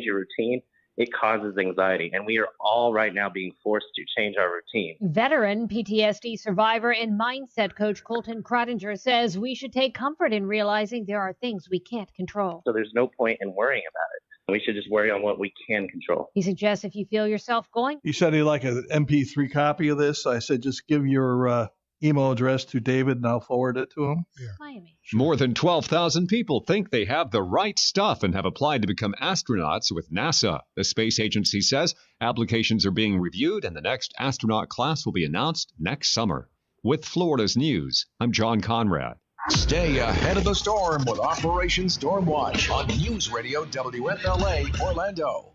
your routine, it causes anxiety. And we are all right now being forced to change our routine. Veteran PTSD survivor and mindset coach Colton Crottinger says we should take comfort in realizing there are things we can't control. So there's no point in worrying about it. We should just worry on what we can control. He suggests if you feel yourself going. He said he'd like an MP3 copy of this. I said, just give your email address to David and I'll forward it to him. Yeah. Miami. More than 12,000 people think they have the right stuff and have applied to become astronauts with NASA. The space agency says applications are being reviewed and the next astronaut class will be announced next summer. With Florida's news, I'm John Conrad. Stay ahead of the storm with Operation Stormwatch on News Radio WFLA Orlando.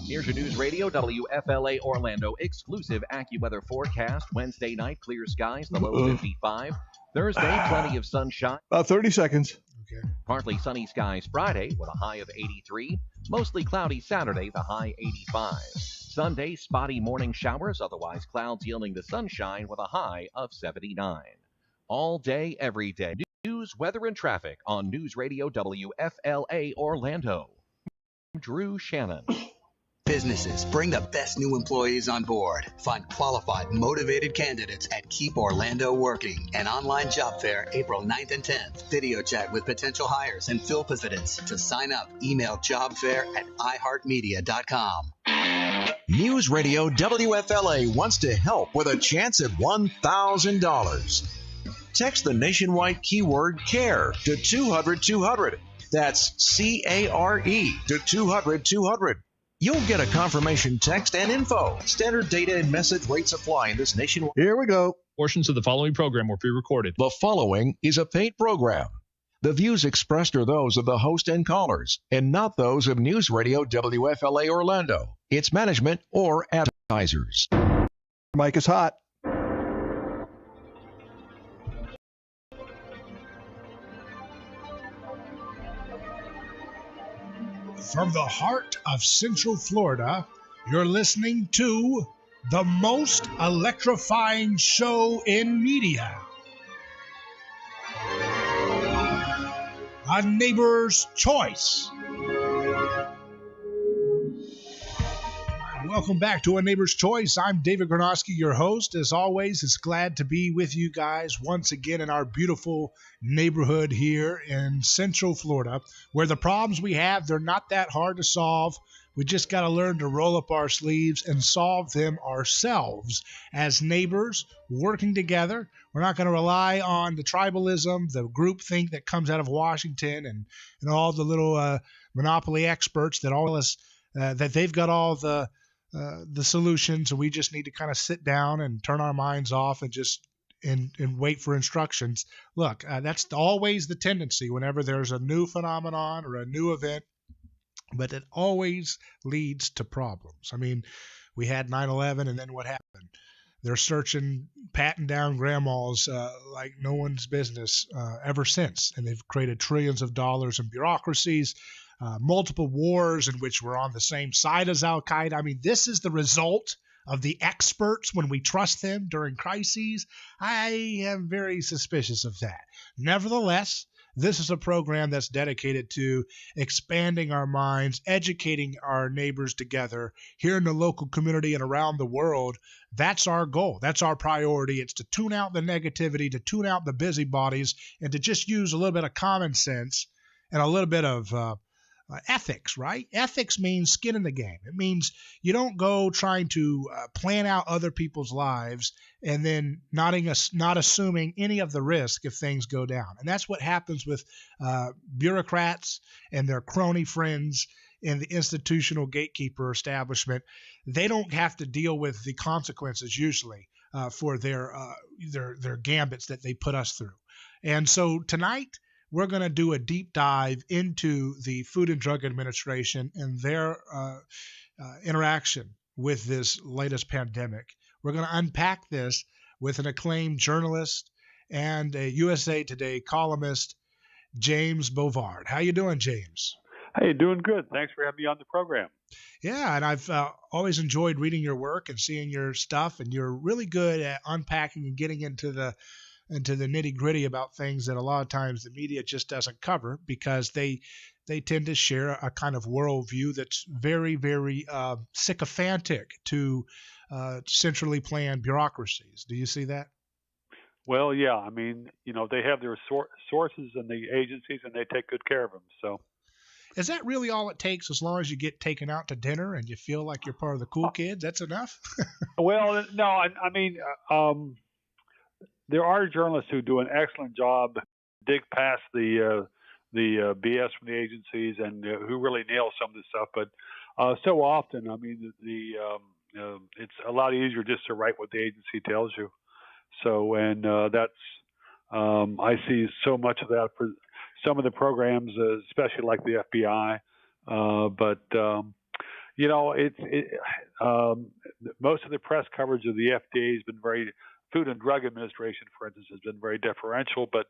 Here's your News Radio WFLA Orlando exclusive AccuWeather forecast. Wednesday night, clear skies, the low 55. Thursday, plenty of sunshine. About 30 seconds. Okay. Partly sunny skies Friday with a high of 83. Mostly cloudy Saturday, the high 85. Sunday, spotty morning showers, otherwise clouds yielding to sunshine with a high of 79. All day, every day. News, weather, and traffic on News Radio WFLA Orlando. Drew Shannon. Businesses, bring the best new employees on board. Find qualified, motivated candidates at Keep Orlando Working, an online job fair April 9th and 10th. Video chat with potential hires and fill positions. To sign up, email jobfair@iheartmedia.com. News Radio WFLA wants to help with a chance at $1,000. Text the nationwide keyword CARE to 200-200. That's CARE to 200-200. You'll get a confirmation text and info. Standard data and message rates apply in this nationwide. Here we go. Portions of the following program were pre-recorded. The following is a paid program. The views expressed are those of the host and callers, and not those of News Radio WFLA Orlando, its management, or advertisers. Mike is hot. From the heart of Central Florida, you're listening to the most electrifying show in media. A Neighbor's Choice. Welcome back to A Neighbor's Choice. I'm David Gornoski, your host. As always, it's glad to be with you guys once again in our beautiful neighborhood here in Central Florida, where the problems we have, they're not that hard to solve. We just got to learn to roll up our sleeves and solve them ourselves as neighbors working together. We're not going to rely on the tribalism, the groupthink that comes out of Washington and all the little monopoly experts that all us that they've got all the solutions, and we just need to kind of sit down and turn our minds off and just and wait for instructions. Look, that's always the tendency whenever there's a new phenomenon or a new event, but it always leads to problems. I mean, we had 9/11, and then what happened? They're searching, patting down grandmas like no one's business ever since, and they've created trillions of dollars in bureaucracies. Multiple wars in which we're on the same side as Al-Qaeda. I mean, this is the result of the experts when we trust them during crises. I am very suspicious of that. Nevertheless, this is a program that's dedicated to expanding our minds, educating our neighbors together here in the local community and around the world. That's our goal. That's our priority. It's to tune out the negativity, to tune out the busybodies, and to just use a little bit of common sense and a little bit of ethics, right? Ethics means skin in the game. It means you don't go trying to plan out other people's lives and then not assuming any of the risk if things go down. And that's what happens with bureaucrats and their crony friends in the institutional gatekeeper establishment. They don't have to deal with the consequences usually for their gambits that they put us through. And so tonight, we're going to do a deep dive into the Food and Drug Administration and their interaction with this latest pandemic. We're going to unpack this with an acclaimed journalist and a USA Today columnist, James Bovard. How you doing, James? Hey, doing good. Thanks for having me on the program. Yeah, and I've always enjoyed reading your work and seeing your stuff, and you're really good at unpacking and getting into the nitty-gritty about things that a lot of times the media just doesn't cover because they they tend to share a kind of worldview that's very, very sycophantic to centrally planned bureaucracies. Do you see that? Well, yeah. I mean, they have their sources and the agencies, and they take good care of them. So, is that really all it takes? As long as you get taken out to dinner and you feel like you're part of the cool kids, that's enough? well, no. I mean, there are journalists who do an excellent job, dig past the BS from the agencies, and who really nail some of this stuff. But so often, I mean, it's a lot easier just to write what the agency tells you. So, and that's I see so much of that for some of the programs, especially like the FBI. But most of the press coverage of the FDA has been very. Food and Drug Administration, for instance, has been very deferential, but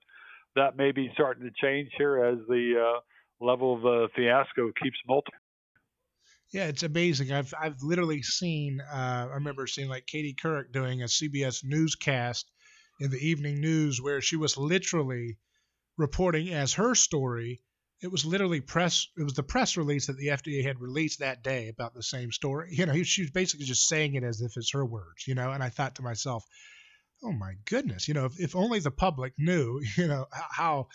that may be starting to change here as the level of fiasco keeps multiplying. Yeah, it's amazing. I've literally seen. I remember seeing like Katie Couric doing a CBS newscast in the evening news where she was literally reporting as her story. It was literally It was the press release that the FDA had released that day about the same story. She was basically just saying it as if it's her words. And I thought to myself, oh my goodness, if only the public knew, how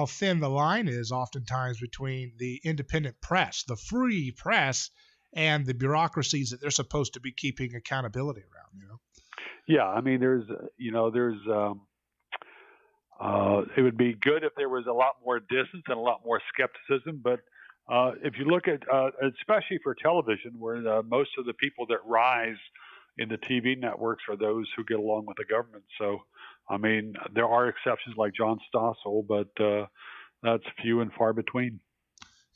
thin the line is oftentimes between the independent press, the free press, and the bureaucracies that they're supposed to be keeping accountability around. Yeah, I mean, it would be good if there was a lot more distance and a lot more skepticism, but if you look at, especially for television, where most of the people that rise in the TV networks are those who get along with the government. So, I mean, there are exceptions like John Stossel, but that's few and far between.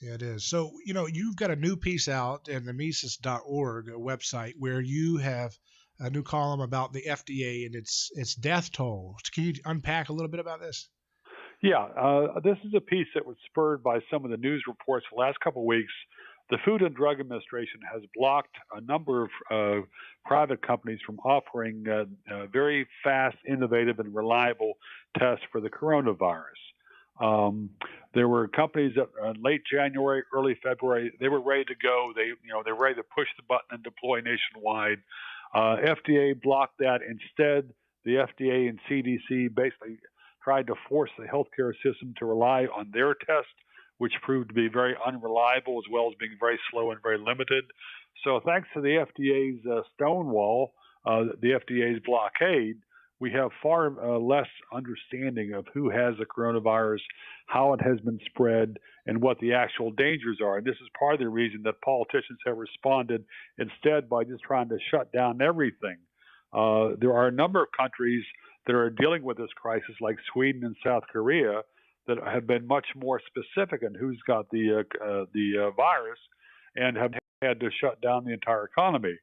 Yeah, it is. So, you've got a new piece out in the Mises.org website where you have a new column about the FDA and its death toll. Can you unpack a little bit about this? Yeah, this is a piece that was spurred by some of the news reports the last couple of weeks. The Food and Drug Administration has blocked a number of private companies from offering very fast, innovative, and reliable tests for the coronavirus. There were companies that late January, early February, they were ready to go. They're ready to push the button and deploy nationwide. FDA blocked that. Instead, the FDA and CDC basically tried to force the healthcare system to rely on their test, which proved to be very unreliable as well as being very slow and very limited. So thanks to the FDA's stonewall, the FDA's blockade, we have far less understanding of who has the coronavirus, how it has been spread, and what the actual dangers are. And this is part of the reason that politicians have responded instead by just trying to shut down everything. There are a number of countries that are dealing with this crisis, like Sweden and South Korea, that have been much more specific in who's got the virus and have had to shut down the entire economy.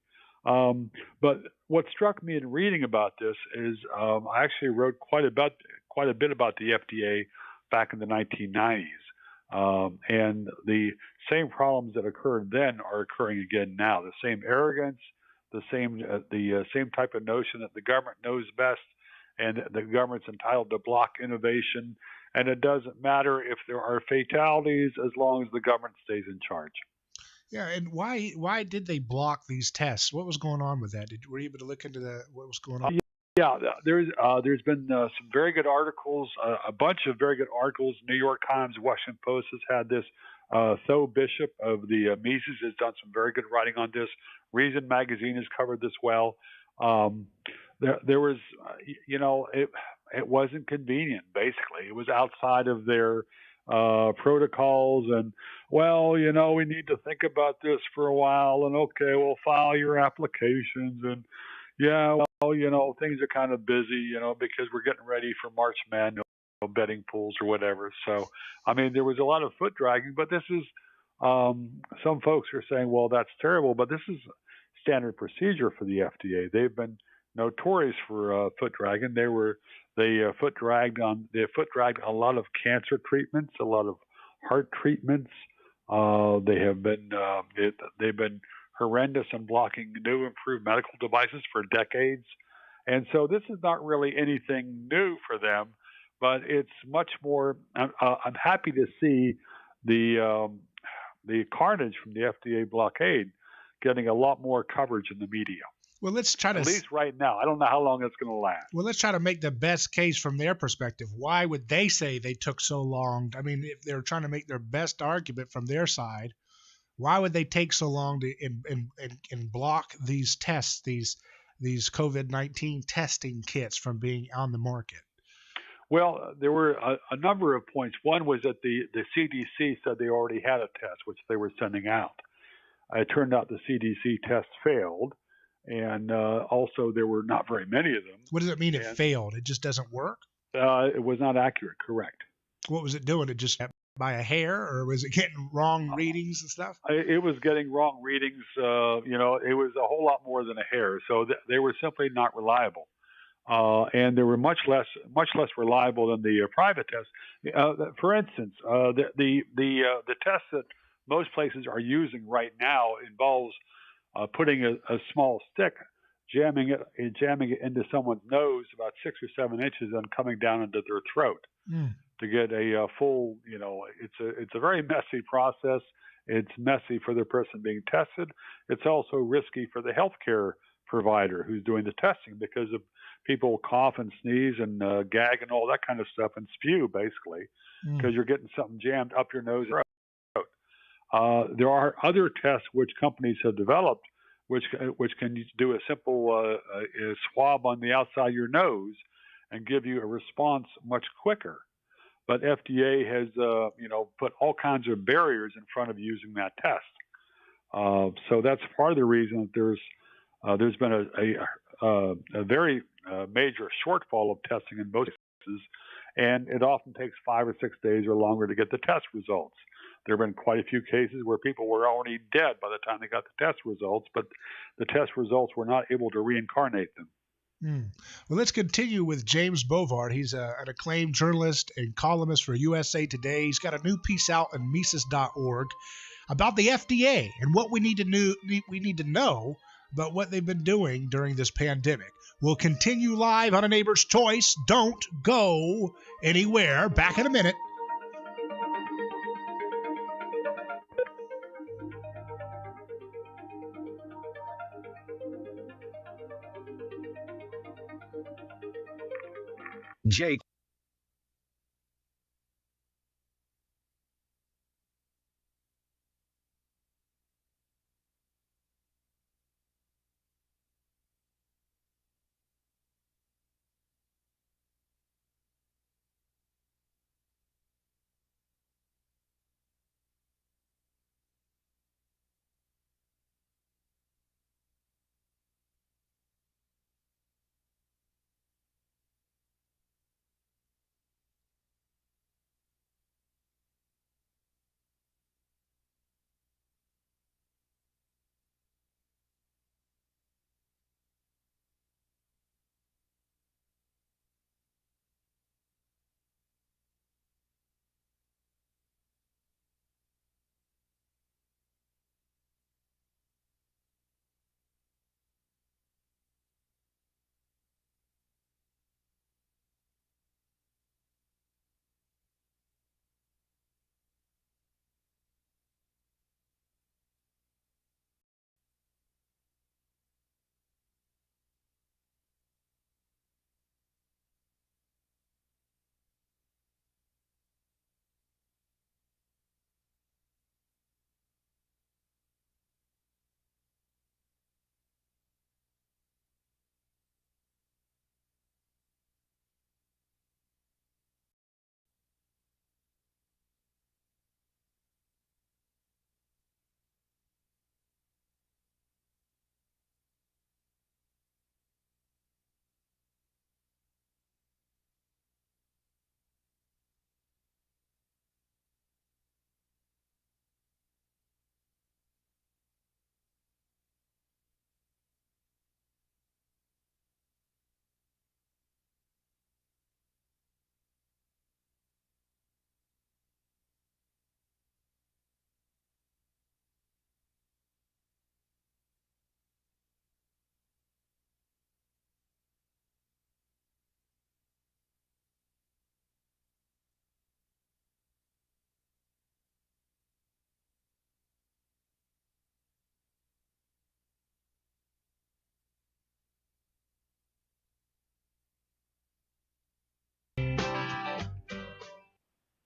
But what struck me in reading about this is I actually wrote quite a bit about the FDA back in the 1990s, and the same problems that occurred then are occurring again now. The same arrogance, the same type of notion that the government knows best, and the government's entitled to block innovation, and it doesn't matter if there are fatalities as long as the government stays in charge. Yeah, and why did they block these tests? What was going on with that? Were you able to look into what was going on? Yeah, there's been some very good articles, a bunch of very good articles. New York Times, Washington Post has had this. Tho Bishop of the Mises has done some very good writing on this. Reason Magazine has covered this well. There was, it wasn't convenient. Basically, it was outside of their protocols, and we need to think about this for a while, and okay, we'll file your applications, and things are kind of busy, because we're getting ready for March Madness, betting pools or whatever. So, I mean, there was a lot of foot dragging, but this is, some folks are saying, well, that's terrible, but this is standard procedure for the FDA. They've been notorious for foot dragging. They foot dragged a lot of cancer treatments, a lot of heart treatments. They've been horrendous in blocking new improved medical devices for decades. And so this is not really anything new for them, but it's much more. I'm happy to see the carnage from the FDA blockade getting a lot more coverage in the media. Well, let's try to at least right now. I don't know how long it's going to last. Well, let's try to make the best case from their perspective. Why would they say they took so long? I mean, if they're trying to make their best argument from their side, why would they take so long to and block these tests, these COVID-19 testing kits from being on the market? Well, there were a number of points. One was that the CDC said they already had a test, which they were sending out. It turned out the CDC test failed, and also there were not very many of them. What does it mean it failed? It just doesn't work? It was not accurate, correct. What was it doing? It just by a hair, or was it getting wrong readings and stuff? It was getting wrong readings. It was a whole lot more than a hair. So they were simply not reliable. And they were much less reliable than the private tests. For instance, the test that most places are using right now involves putting a small stick, jamming it into someone's nose about 6 or 7 inches, and coming down into their throat to get a full. It's a very messy process. It's messy for the person being tested. It's also risky for the healthcare provider who's doing the testing, because of people cough and sneeze and gag and all that kind of stuff and spew, basically, because you're getting something jammed up your nose or throat. There are other tests which companies have developed, which can do a simple swab on the outside of your nose and give you a response much quicker. But FDA has put all kinds of barriers in front of using that test. So that's part of the reason that there's been a very major shortfall of testing in most cases, and it often takes 5 or 6 days or longer to get the test results. There have been quite a few cases where people were already dead by the time they got the test results, but the test results were not able to reincarnate them. Well, let's continue with James Bovard. He's an acclaimed journalist and columnist for USA Today. He's got a new piece out on Mises.org about the FDA and what we need to know about what they've been doing during this pandemic. We'll continue live on A Neighbor's Choice. Don't go anywhere. Back in a minute. Jake.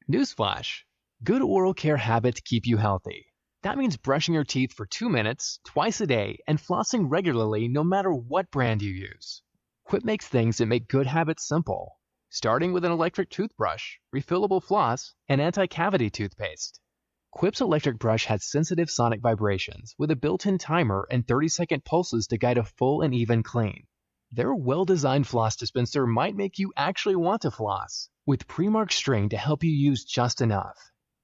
Newsflash: good oral care habits keep you healthy. That means brushing your teeth for 2 minutes, twice a day, and flossing regularly no matter what brand you use. Quip makes things that make good habits simple, starting with an electric toothbrush, refillable floss, and anti-cavity toothpaste. Quip's electric brush has sensitive sonic vibrations with a built-in timer and 30-second pulses to guide a full and even clean. Their well-designed floss dispenser might make you actually want to floss, with pre-marked string to help you use just enough.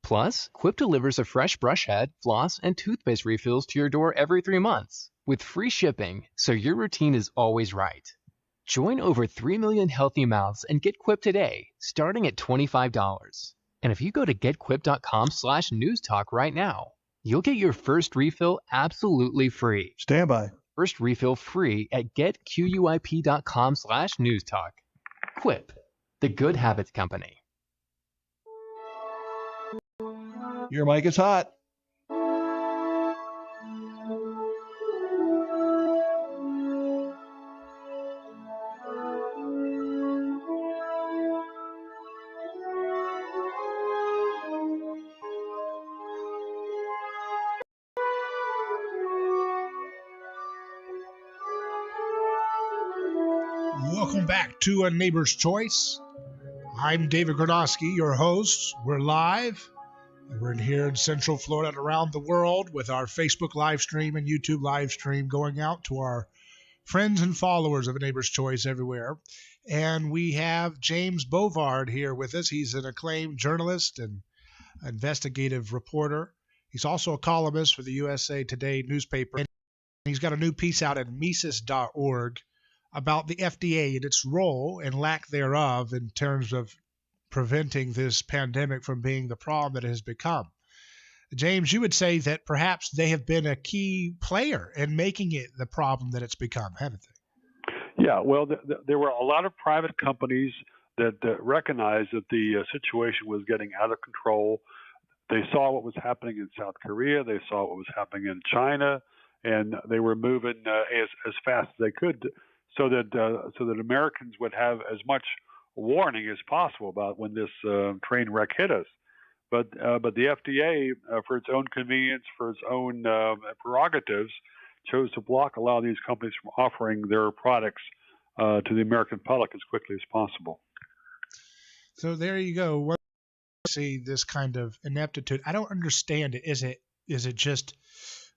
Plus, Quip delivers a fresh brush head, floss, and toothpaste refills to your door every 3 months, with free shipping, so your routine is always right. Join over 3 million healthy mouths and get Quip today, starting at $25. And if you go to getquip.com/newstalk right now, you'll get your first refill absolutely free. Stand by. First refill free at getquip.com/newstalk. Quip, the Good Habits Company. Your mic is hot. Welcome back to A Neighbor's Choice. I'm David Gornoski, your host. We're live. We're here in Central Florida and around the world with our Facebook live stream and YouTube live stream going out to our friends and followers of A Neighbor's Choice everywhere. And we have James Bovard here with us. He's an acclaimed journalist and investigative reporter. He's also a columnist for the USA Today newspaper. And he's got a new piece out at Mises.org about the FDA and its role and lack thereof in terms of preventing this pandemic from being the problem that it has become. James, you would say that perhaps they have been a key player in making it the problem that it's become, haven't they? Yeah, well, there were a lot of private companies that recognized that the situation was getting out of control. They saw what was happening in South Korea. They saw what was happening in China, and they were moving as fast as they could so that Americans would have as much warning as possible about when this train wreck hit us. But the FDA, for its own convenience, for its own prerogatives, chose to block a lot of these companies from offering their products to the American public as quickly as possible. So there you go. When you see this kind of ineptitude, I don't understand it. Is it just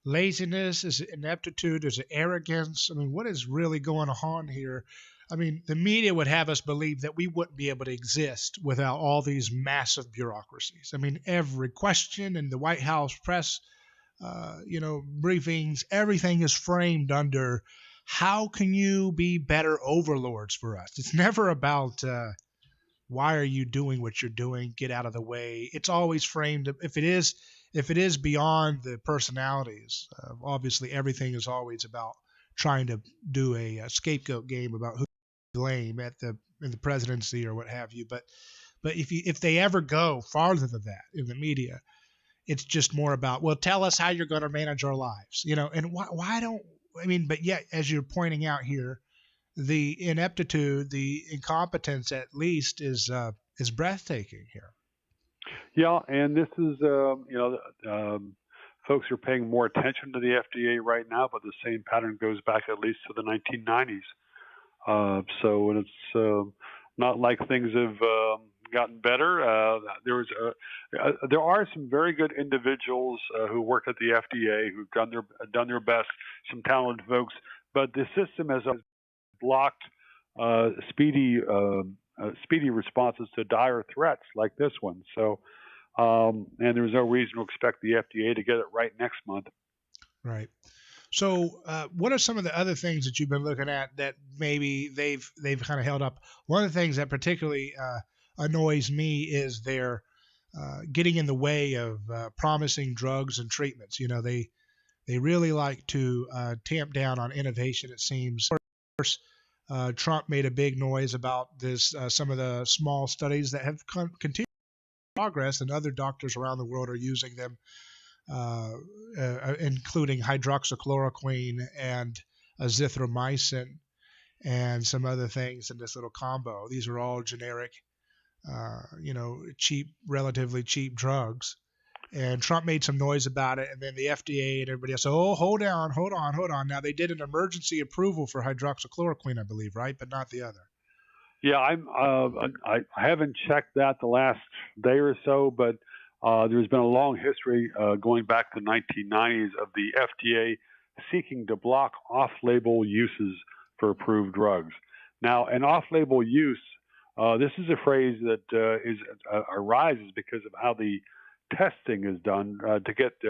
laziness? Is it ineptitude? Is it arrogance? I mean, what is really going on here? I mean, the media would have us believe that we wouldn't be able to exist without all these massive bureaucracies. I mean, every question in the White House press, briefings, everything is framed under how can you be better overlords for us? It's never about why are you doing what you're doing? Get out of the way. It's always framed. If it is beyond the personalities, obviously everything is always about trying to do a scapegoat game about who to blame in the presidency or what have you. But if they ever go farther than that in the media, it's just more about, well, tell us how you're going to manage our lives, and why don't, but yet, as you're pointing out here, the ineptitude, the incompetence at least is breathtaking here. Yeah, and this is, folks are paying more attention to the FDA right now, but the same pattern goes back at least to the 1990s. So it's not like things have gotten better. There are some very good individuals who work at the FDA who've done their best, some talented folks, but the system has blocked speedy responses to dire threats like this one. So, and there's no reason to expect the FDA to get it right next month. Right. So, what are some of the other things that you've been looking at that maybe they've kind of held up? One of the things that particularly annoys me is their getting in the way of promising drugs and treatments. They really like to tamp down on innovation, it seems. Of course, Trump made a big noise about this. Some of the small studies that have continued progress, and other doctors around the world are using them, including hydroxychloroquine and azithromycin and some other things in this little combo. These are all generic relatively cheap drugs. And Trump made some noise about it, and then the FDA and everybody else said, "Oh, hold on." Now they did an emergency approval for hydroxychloroquine, I believe, right, but not the other. Yeah, I haven't checked that the last day or so, but there's been a long history going back to the 1990s of the FDA seeking to block off-label uses for approved drugs. Now, an off-label use, this is a phrase that arises because of how the testing is done to get